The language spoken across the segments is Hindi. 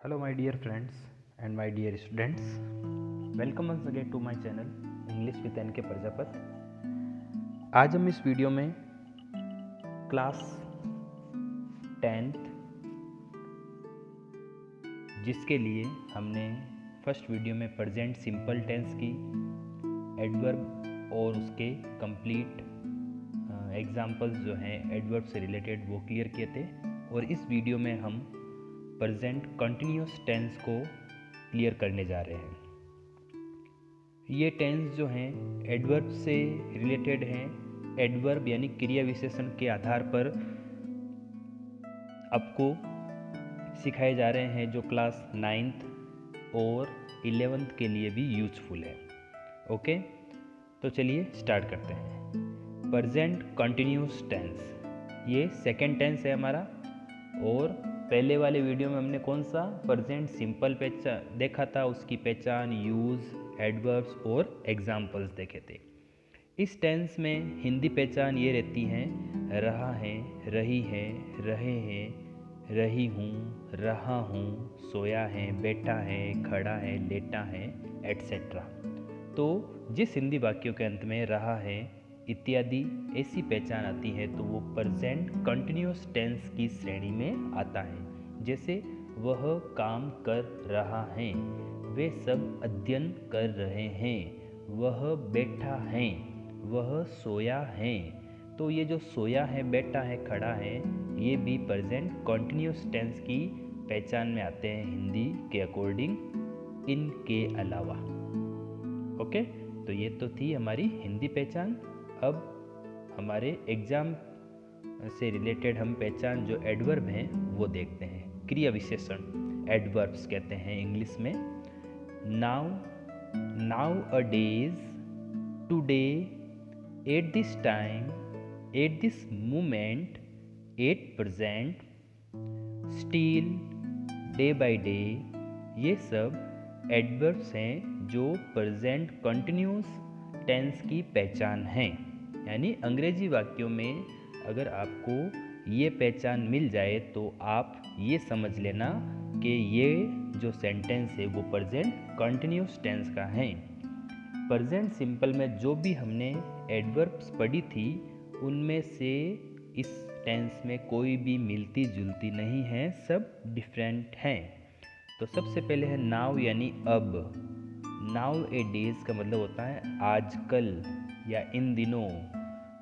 Hello my dear friends and my dear students. Welcome once again to my channel English with NK Prajapat. आज हम इस वीडियो में क्लास 10th जिसके लिए हमने फर्स्ट वीडियो में प्रेजेंट सिंपल टेंस की एडवर्ब और उसके कंप्लीट एग्जाम्पल्स जो हैं एडवर्ब से रिलेटेड वो क्लियर किए थे, और इस वीडियो में हम प्रेजेंट कंटिन्यूस टेंस को क्लियर करने जा रहे हैं। ये टेंस जो हैं एडवर्ब से रिलेटेड हैं। एडवर्ब यानी क्रिया विशेषण के आधार पर आपको सिखाए जा रहे हैं, जो क्लास 9th और 11th के लिए भी यूजफुल है। ओके, तो चलिए स्टार्ट करते हैं। प्रेजेंट कंटिन्यूस टेंस, ये सेकेंड टेंस है हमारा, और पहले वाले वीडियो में हमने कौन सा प्रेजेंट सिंपल पहचान देखा था, उसकी पहचान, यूज, एडवर्ब्स और एग्जाम्पल्स देखे थे। इस टेंस में हिंदी पहचान ये रहती हैं रहा है, रही है, रहे हैं, रही हूँ, रहा हूँ, सोया है, बैठा है, खड़ा है, लेटा है, एट्सेट्रा। तो जिस हिंदी वाक्यों के अंत में रहा है इत्यादि ऐसी पहचान आती है तो वो प्रेजेंट कंटिन्यूस टेंस की श्रेणी में आता है। जैसे वह काम कर रहा है, वे सब अध्ययन कर रहे हैं, वह बैठा है, वह सोया है। तो ये जो सोया है, बैठा है, खड़ा है, ये भी प्रेजेंट कंटिन्यूस टेंस की पहचान में आते हैं हिंदी के अकॉर्डिंग, इनके अलावा। ओके, तो ये तो थी हमारी हिंदी पहचान। अब हमारे एग्जाम से रिलेटेड हम पहचान जो एडवर्ब हैं वो देखते हैं। क्रिया विशेषण एडवर्ब्स कहते हैं इंग्लिश में। Now, now a days, today, at this time, at this moment, at present, still, day by day, ये सब एडवर्ब्स हैं जो प्रेजेंट कंटिन्यूस टेंस की पहचान है। यानी अंग्रेजी वाक्यों में अगर आपको ये पहचान मिल जाए तो आप ये समझ लेना कि ये जो सेंटेंस है वो प्रेजेंट कंटिन्यूस टेंस का है। प्रेजेंट सिंपल में जो भी हमने एडवर्ब्स पढ़ी थी उनमें से इस टेंस में कोई भी मिलती जुलती नहीं है, सब डिफरेंट हैं। तो सबसे पहले है नाउ यानी अब। नाउ ए डेज का मतलब होता है आजकल या इन दिनों।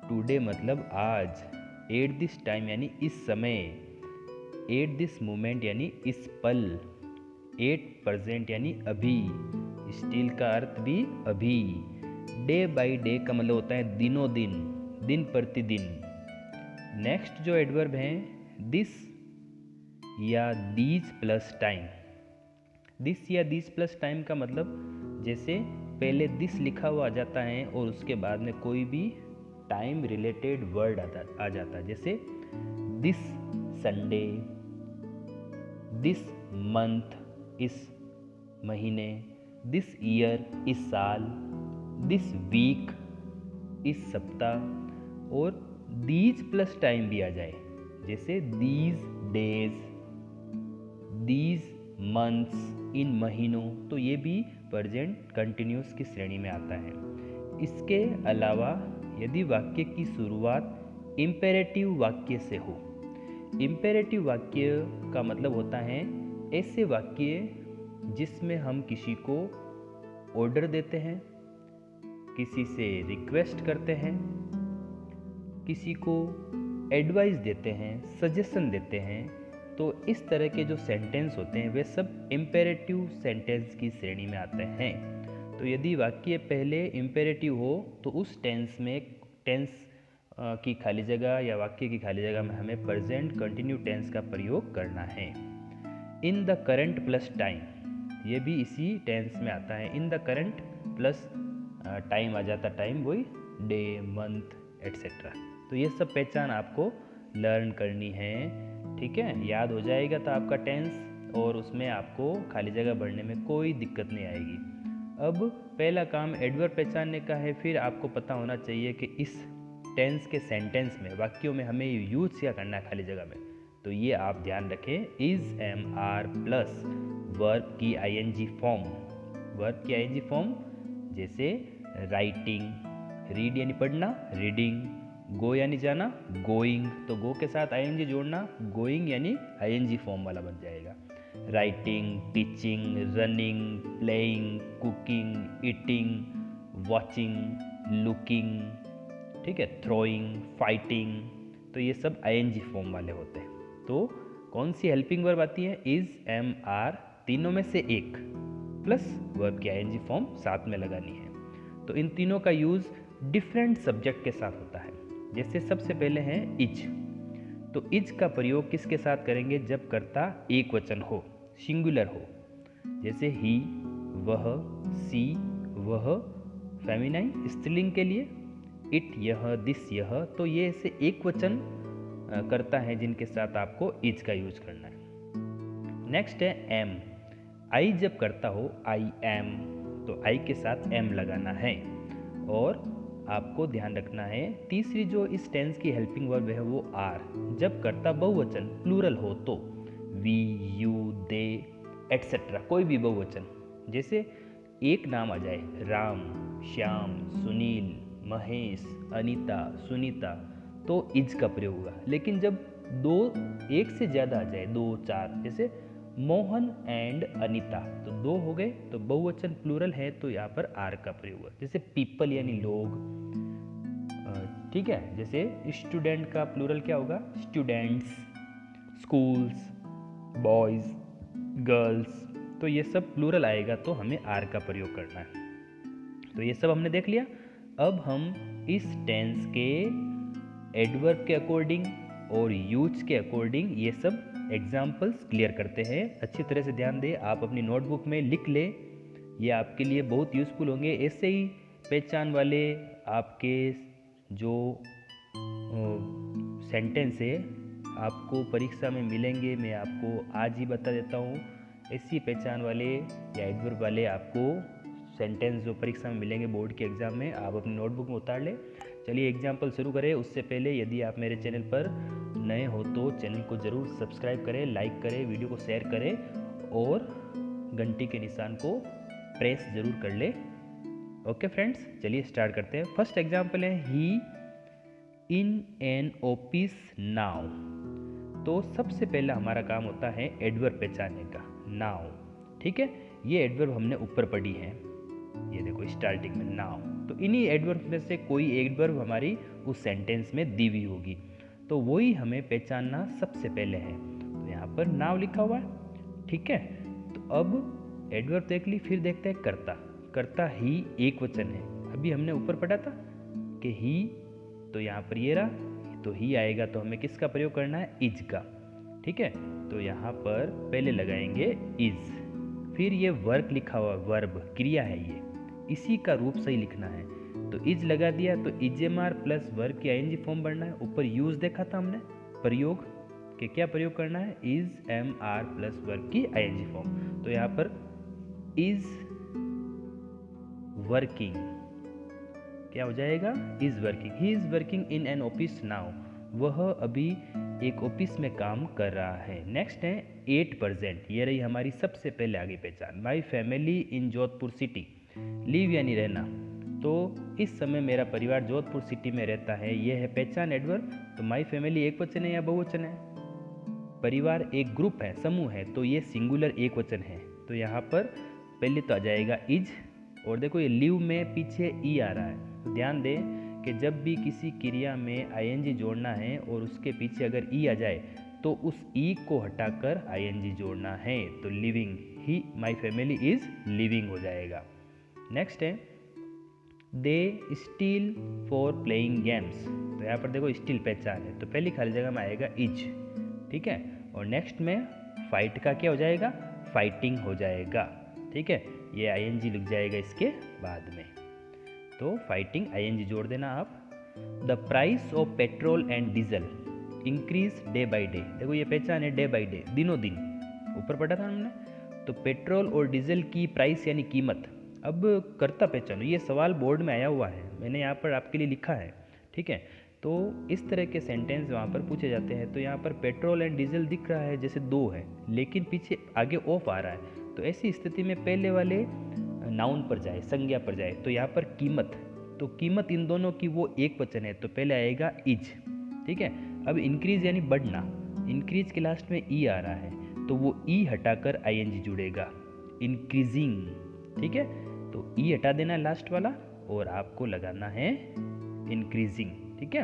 टुडे मतलब आज। एट दिस टाइम यानी इस समय। एट दिस मोमेंट यानी इस पल। एट प्रेजेंट यानी अभी। स्टिल का अर्थ भी अभी। डे बाय डे का मतलब होता है दिनों दिन, दिन प्रतिदिन। नेक्स्ट जो एडवर्ब है दिस या दीज प्लस टाइम। दिस या दिस प्लस टाइम का मतलब जैसे पहले दिस लिखा हुआ आ जाता है और उसके बाद में कोई भी टाइम रिलेटेड वर्ड आ जाता है। जैसे दिस संडे, दिस मंथ इस महीने, दिस ईयर इस साल, दिस वीक इस सप्ताह, और दीज प्लस टाइम भी आ जाए जैसे these days, these months in महीनों, तो ये भी प्रेजेंट कंटिन्यूस की श्रेणी में आता है। इसके अलावा यदि वाक्य की शुरुआत इम्पेरेटिव वाक्य से हो। इम्पेरेटिव वाक्य का मतलब होता है ऐसे वाक्य जिसमें हम किसी को ऑर्डर देते हैं, किसी से रिक्वेस्ट करते हैं, किसी को एडवाइस देते हैं, सजेशन देते हैं। तो इस तरह के जो सेंटेंस होते हैं वे सब इम्पेरेटिव सेंटेंस की श्रेणी में आते हैं। तो यदि वाक्य पहले इम्पेरेटिव हो तो उस टेंस में टेंस की खाली जगह या वाक्य की खाली जगह में हमें प्रेजेंट कंटिन्यू टेंस का प्रयोग करना है। In the current plus time, ये भी इसी टेंस में आता है। In the current plus time आ जाता, टाइम वही डे, मंथ, एट्सेट्रा। तो ये सब पहचान आपको लर्न करनी है, ठीक है। याद हो जाएगा तो आपका टेंस, और उसमें आपको खाली जगह भरने में कोई दिक्कत नहीं आएगी। अब पहला काम एडवर्ब पहचानने का है। फिर आपको पता होना चाहिए कि इस टेंस के सेंटेंस में, वाक्यों में हमें यूज क्या करना है खाली जगह में। तो ये आप ध्यान रखें, is am are plus verb की आईएनजी फॉर्म, वर्ब की आईएनजी फॉर्म जैसे राइटिंग, रीड यानी पढ़ना, रीडिंग, गो यानी जाना, गोइंग, तो गो के साथ आईएनजी जोड़ना, गोइंग यानी आईएनजी फॉर्म वाला बन जाएगा। Writing, teaching, running, playing, cooking, eating, watching, looking, ठीक है, थ्रोइंग, फाइटिंग, तो ये सब आईएनजी फॉर्म वाले होते हैं। तो कौन सी हेल्पिंग वर्ब आती है, इज, एम, आर, तीनों में से एक प्लस वर्ब की आईएनजी फॉर्म साथ में लगानी है। तो इन तीनों का यूज डिफरेंट सब्जेक्ट के साथ होता है। जैसे सबसे पहले है इज, तो इज का प्रयोग किसके साथ करेंगे, जब कर्ता एक वचन हो, सिंगुलर हो, जैसे ही, वह, सी, वह, फेमिनाइन स्त्रीलिंग के लिए, इट, यह, दिस, यह, तो ये ऐसे एक वचन करता है जिनके साथ आपको इज का यूज करना है। नेक्स्ट है एम, आई जब करता हो, आई एम, तो आई के साथ एम लगाना है। और आपको ध्यान रखना है, तीसरी जो इस टेंस की हेल्पिंग वर्ब है वो आर, जब कर्ता बहुवचन प्लूरल हो तो वी, यू, दे एटसेट्रा, कोई भी बहुवचन, जैसे एक नाम आ जाए, राम, श्याम, सुनील, महेश, अनीता, सुनीता, तो इज का प्रयोग होगा। लेकिन जब दो, एक से ज़्यादा आ जाए, 2, 4, जैसे मोहन एंड अनीता, तो दो हो गए, तो बहुवचन प्लूरल है तो यहाँ पर आर का प्रयोग हुआ। जैसे पीपल यानी लोग, ठीक है, जैसे स्टूडेंट का प्लूरल क्या होगा, स्टूडेंट्स, स्कूल्स, बॉयज, गर्ल्स, तो ये सब प्लूरल आएगा तो हमें आर का प्रयोग करना है। तो ये सब हमने देख लिया। अब हम इस टेंस के एडवर्ब के अकॉर्डिंग और यूज के अकॉर्डिंग ये सब एग्जाम्पल्स क्लियर करते हैं। अच्छी तरह से ध्यान दें, आप अपनी नोटबुक में लिख लें, ये आपके लिए बहुत यूज़फुल होंगे। ऐसे ही पहचान वाले आपके जो सेंटेंस है आपको परीक्षा में मिलेंगे, मैं आपको आज ही बता देता हूँ। ऐसी पहचान वाले या एडवर्ब वाले आपको सेंटेंस जो परीक्षा में मिलेंगे बोर्ड के एग्ज़ाम में, आप अपनी नोटबुक में उतार लें। चलिए एग्जाम्पल शुरू करें। उससे पहले यदि आप मेरे चैनल पर नए हो तो चैनल को ज़रूर सब्सक्राइब करें, लाइक करें, वीडियो को शेयर करें और घंटी के निशान को प्रेस ज़रूर कर ले। ओके फ्रेंड्स, चलिए स्टार्ट करते हैं। फर्स्ट एग्जाम्पल है ही इन एन ऑफिस नाउ। तो सबसे पहला हमारा काम होता है एडवर्ब पहचानने का, नाउ, ठीक है। ये एडवर्ब हमने ऊपर पढ़ी है, ये देखो स्टार्टिंग में नाउ। तो इन्हीं एडवर्ब में से कोई एडवर्ब हमारी उस सेंटेंस में दी हुई होगी, तो वही हमें पहचानना सबसे पहले है। तो यहाँ पर नाउ लिखा हुआ है, ठीक है। तो अब एडवर्ब देख ली, फिर देखते हैं कर्ता। कर्ता ही एक वचन है, अभी हमने ऊपर पढ़ा था कि ही, तो यहाँ पर ये रहा, तो ही आएगा तो हमें किसका प्रयोग करना है, इज का, ठीक है। तो यहाँ पर पहले लगाएंगे इज, फिर ये वर्क लिखा हुआ, वर्ब क्रिया है, ये इसी का रूप सही लिखना है। तो इज लगा दिया तो इजेमार प्लस वर्ब की आईएनजी फॉर्म बनना है। ऊपर यूज देखा था हमने, प्रयोग के क्या प्रयोग करना है, is am are plus verb की आईएनजी फॉर्म। तो यहाँ पर इज वर्किंग क्या हो जाएगा, is working, he is working in an office now, वह अभी एक ऑफिस में काम कर रहा है। नेक्स्ट है एट प्रेजेंट, ये रही हमारी सबसे पहले आगे पहचान। My family in Jodhpur city, live यानी रहना, तो इस समय मेरा परिवार जोधपुर सिटी में रहता है, यह है पहचान एडवर्ब। तो माई फैमिली एक वचन है या बहुवचन है, परिवार एक ग्रुप है, समूह है, तो ये सिंगुलर एक वचन है। तो यहाँ पर पहले तो आ जाएगा इज, और देखो ये लिव में पीछे ई आ रहा है, तो ध्यान दें कि जब भी किसी क्रिया में आईएनजी जोड़ना है और उसके पीछे अगर ई आ जाए तो उस ई को हटाकर आईएनजी जोड़ना है। तो living, he, my family is living हो जाएगा। नेक्स्ट है they still for playing games, तो यहाँ पर देखो स्टील पहचान है, तो पहली खाली जगह में आएगा इज, ठीक है। और नेक्स्ट में फाइट का क्या हो जाएगा, फाइटिंग हो जाएगा, ठीक है। ये आईएनजी लिख जाएगा इसके बाद में, तो फाइटिंग आईएनजी जोड़ देना आप। The price of petrol and diesel increase day by day, देखो ये पहचान है, डे बाई डे, दिनों दिन, ऊपर पढ़ा था हमने। तो पेट्रोल और डीजल की प्राइस यानी कीमत, अब कर्ता पहचानो, ये सवाल बोर्ड में आया हुआ है, मैंने यहाँ पर आपके लिए लिखा है, ठीक है। तो इस तरह के सेंटेंस वहाँ पर पूछे जाते हैं। तो यहाँ पर पेट्रोल एंड डीजल दिख रहा है जैसे 2 है, लेकिन पीछे आगे ऑफ आ रहा है, तो ऐसी स्थिति में पहले वाले नाउन पर जाए, संज्ञा पर जाए। तो यहाँ पर कीमत, तो कीमत इन दोनों की वो एक वचन है, तो पहले आएगा इज। ठीक है। अब इंक्रीज यानी बढ़ना, इंक्रीज के लास्ट में ई आ रहा है, तो वो ई हटाकर आईएनजी जुड़ेगा, इंक्रीजिंग। ठीक है, तो ई हटा देना लास्ट वाला और आपको लगाना है इंक्रीजिंग। ठीक है।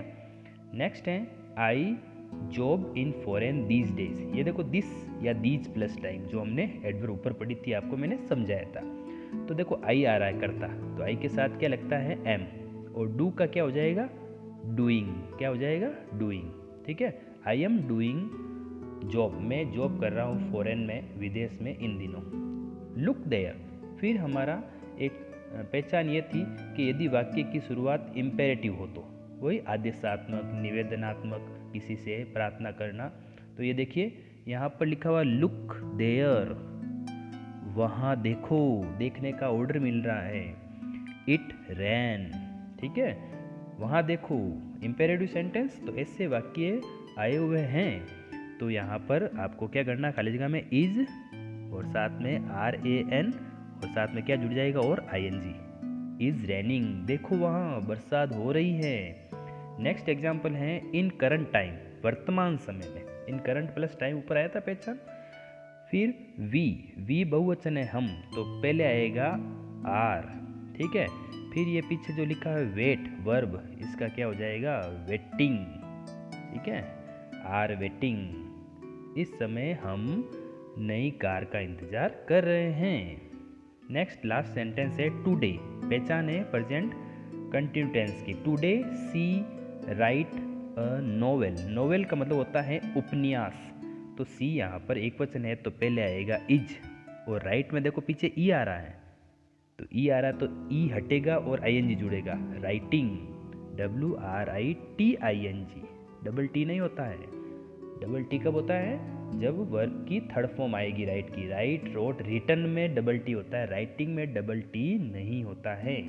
नेक्स्ट है I job in foreign these days. ये देखो दिस या दीज प्लस टाइम, जो हमने एडवर्ब ऊपर पढ़ी थी, आपको मैंने समझाया था। तो देखो आई आ रहा है करता, तो आई के साथ क्या लगता है एम, और डू का क्या हो जाएगा डूइंग। क्या हो जाएगा डूइंग। ठीक है। आई एम डूइंग जॉब, मैं जॉब कर रहा हूँ फॉरेन में, विदेश में इन दिनों। लुक देयर, फिर हमारा एक पहचान ये थी कि यदि वाक्य की शुरुआत इम्पेरेटिव हो तो वही आदेशात्मक, निवेदनात्मक, किसी से प्रार्थना करना। तो ये देखिए यहाँ पर लिखा हुआ लुक देयर, वहाँ देखो, देखने का ऑर्डर मिल रहा है। इट रैन, ठीक है, वहाँ देखो, इम्पेरेटिव सेंटेंस। तो ऐसे वाक्य आए हुए हैं, तो यहाँ पर आपको क्या करना, खाली जगह में इज और साथ में RAN और साथ में क्या जुड़ जाएगा और ING। इज रैनिंग, देखो वहाँ बरसात हो रही है। नेक्स्ट एग्जाम्पल है इन करंट टाइम, वर्तमान समय में। इन करंट प्लस टाइम ऊपर आया था पहचान। फिर वी बहुवचन है हम, तो पहले आएगा आर। ठीक है। फिर ये पीछे जो लिखा है वेट वर्ब, इसका क्या हो जाएगा वेटिंग। ठीक है, आर वेटिंग, इस समय हम नई कार का इंतजार कर रहे हैं। नेक्स्ट लास्ट सेंटेंस है टुडे, पहचान है प्रेजेंट कंटिन्यू टेंस की। Today she write a novel, novel का मतलब होता है उपन्यास। तो सी यहाँ पर एक वचन है, तो पहले आएगा इज, और राइट में देखो पीछे ई आ रहा है, तो ई आ रहा है तो ई हटेगा और ING जुड़ेगा, राइटिंग, WRITING। डबल टी नहीं होता है, डबल टी कब होता है, जब वर्ब की थर्ड फॉर्म आएगी राइट की। राइट, रोट, रिटन में डबल टी होता है, राइटिंग में डबल टी नहीं होता है।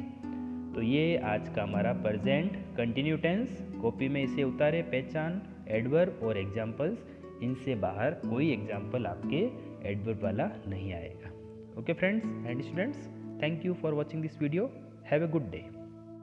तो ये आज का हमारा प्रेजेंट कंटिन्यू टेंस, कॉपी में इसे उतारे, पहचान, एडवर्ब और एग्जाम्पल्स। इनसे बाहर कोई एग्जाम्पल आपके एडवर्ब वाला नहीं आएगा। Okay friends and students, thank you for watching this video. Have a good day.